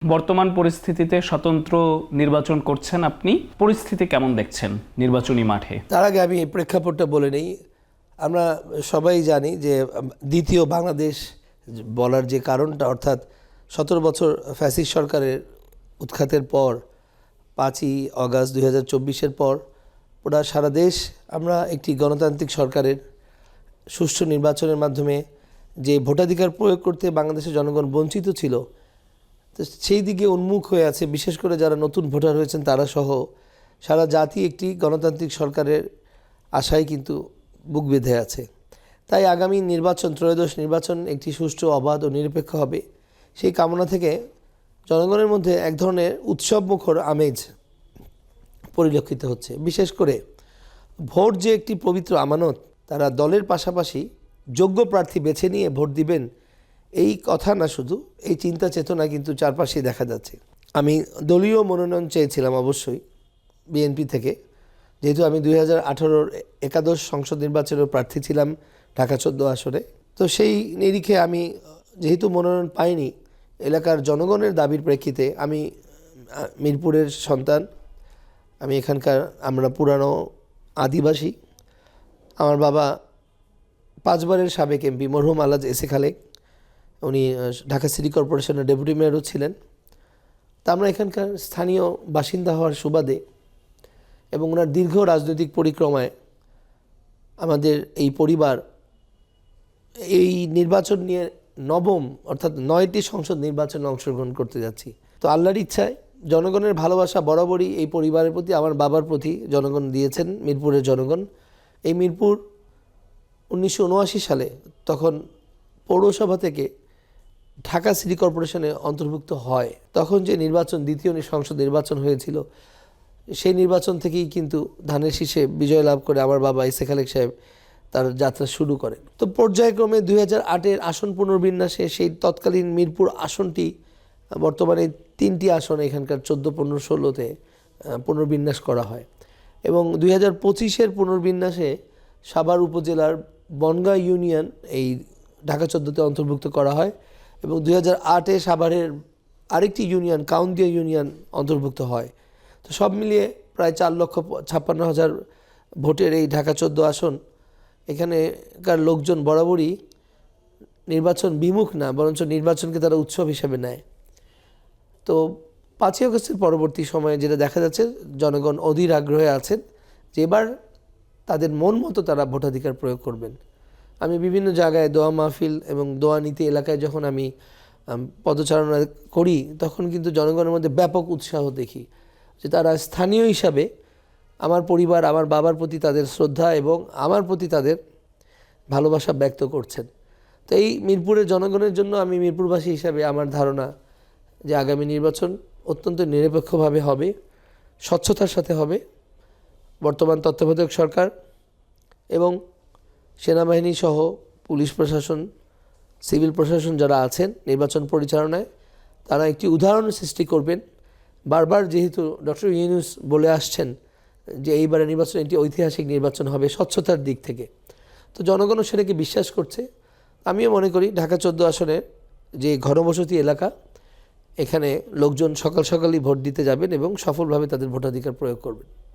বর্তমান পরিস্থিতিতে স্বতন্ত্র নির্বাচন করছেন আপনি, পরিস্থিতি কেমন দেখছেন নির্বাচনী মাঠে? তার আগে আমি প্রেক্ষাপটটা বলে নেই। আমরা সবাই জানি যে দ্বিতীয় বাংলাদেশ বলার যে কারণটা, অর্থাৎ 17 বছর ফ্যাসিস্ট সরকারের উৎখাতের পর 5ই অগাস্ট 2024-এর পর পুরা সারা দেশ আমরা একটি গণতান্ত্রিক সরকারের সুষ্ঠু নির্বাচনের মাধ্যমে যে ভোটাধিকার প্রয়োগ করতে বাংলাদেশের জনগণ বঞ্চিত ছিল, তো সেই দিকে উন্মুখ হয়ে আছে। বিশেষ করে যারা নতুন ভোটার হয়েছেন তারা সহ সারা জাতি একটি গণতান্ত্রিক সরকারের আশায় কিন্তু বুক বেঁধে আছে। তাই আগামী নির্বাচন, ত্রয়োদশ নির্বাচন একটি সুষ্ঠু, অবাধ ও নিরপেক্ষ হবে, সেই কামনা থেকে জনগণের মধ্যে এক ধরনের উৎসবমুখর আমেজ পরিলক্ষিত হচ্ছে। বিশেষ করে ভোট যে একটি পবিত্র আমানত, তারা দলের পাশাপাশি যোগ্য প্রার্থী বেছে নিয়ে ভোট দিবেন এই কথা না, শুধু এই চিন্তা চেতনা কিন্তু চারপাশেই দেখা যাচ্ছে। আমি দলীয় মনোনয়ন চেয়েছিলাম অবশ্যই বিএনপি থেকে, যেহেতু আমি 2018-র একাদশ সংসদ নির্বাচনের প্রার্থী ছিলাম ঢাকা 14 আসনে। তো সেই নিরিখে আমি যেহেতু মনোনয়ন পাইনি, এলাকার জনগণের দাবির প্রেক্ষিতে আমি মিরপুরের সন্তান, আমি এখানকার, আমরা পুরানো আদিবাসী। আমার বাবা 5 বারের সাবেক এমপি মরহুম আলহাজ এস এ খালেক, উনি ঢাকা সিটি কর্পোরেশনের ডেপুটি মেয়রও ছিলেন। তা আমরা এখানকার স্থানীয় বাসিন্দা হওয়ার সুবাদে এবং ওনার দীর্ঘ রাজনৈতিক পরিক্রমায় আমাদের এই পরিবার এই নির্বাচন নিয়ে নবম, অর্থাৎ 9টি সংসদ নির্বাচনে অংশগ্রহণ করতে যাচ্ছি। তো আল্লাহর ইচ্ছায় জনগণের ভালোবাসা বরাবরই এই পরিবারের প্রতি, আমার বাবার প্রতি জনগণ দিয়েছেন, মিরপুরের জনগণ। এই মিরপুর 1979 সালে তখন পৌরসভা থেকে ঢাকা সিটি কর্পোরেশনে অন্তর্ভুক্ত হয়। তখন যে নির্বাচন, দ্বিতীয় সংসদ নির্বাচন হয়েছিল, সেই নির্বাচন থেকেই কিন্তু ধানের শীষে বিজয় লাভ করে আমার বাবা এস এ খালেক সাহেব তার যাত্রা শুরু করেন। তো পর্যায়ক্রমে 2008-এর আসন পুনর্বিন্যাসে সেই তৎকালীন মিরপুর আসনটি বর্তমানে 3টি আসন এখানকার 14, 15, 16-তে পুনর্বিন্যাস করা হয় এবং 2025-এর পুনর্বিন্যাসে সাভার উপজেলার বনগাঁ ইউনিয়ন এই ঢাকা 14-তে অন্তর্ভুক্ত করা হয় এবং 2008-এ সাভারের আরেকটি ইউনিয়ন কাউন্দিয়া ইউনিয়ন অন্তর্ভুক্ত হয়। তো সব মিলিয়ে প্রায় 4,56,000 ভোটের এই ঢাকা 14 আসন, এখানেকার লোকজন বরাবরই নির্বাচন বিমুখ না, বরঞ্চ নির্বাচনকে তারা উৎসব হিসেবে নেয়। তো 5ই আগস্টের পরবর্তী সময়ে যেটা দেখা যাচ্ছে, জনগণ অধীর আগ্রহে আছেন যে এবার তাদের মন মতো তারা ভোটাধিকার প্রয়োগ করবেন। আমি বিভিন্ন জায়গায় দোয়া মাহফিল এবং দোয়া নীতি এলাকায় যখন আমি পদচারণা করি, তখন কিন্তু জনগণের মধ্যে ব্যাপক উৎসাহ দেখি যে তারা স্থানীয় হিসাবে আমার পরিবার, আমার বাবার প্রতি তাদের শ্রদ্ধা এবং আমার প্রতি তাদের ভালোবাসা ব্যক্ত করছেন। তো এই মিরপুরের জনগণের জন্য আমি মিরপুরবাসী হিসাবে আমার ধারণা যে আগামী নির্বাচন অত্যন্ত নিরপেক্ষভাবে হবে, স্বচ্ছতার সাথে হবে। বর্তমান তত্ত্বাবধায়ক সরকার এবং সেনাবাহিনী সহ পুলিশ প্রশাসন, সিভিল প্রশাসন যারা আছেন নির্বাচন পরিচালনায়, তারা একটি উদাহরণ সৃষ্টি করবেন। বারবার যেহেতু ডক্টর ইউনূস বলে আসছেন যে এইবারের নির্বাচন একটি ঐতিহাসিক নির্বাচন হবে স্বচ্ছতার দিক থেকে, তো জনগণও সেটাকে বিশ্বাস করছে। আমিও মনে করি ঢাকা 14 আসনের যে ঘনবসতি এলাকা, এখানে লোকজন সকাল সকালই ভোট দিতে যাবেন এবং সফলভাবে তাদের ভোটাধিকার প্রয়োগ করবেন।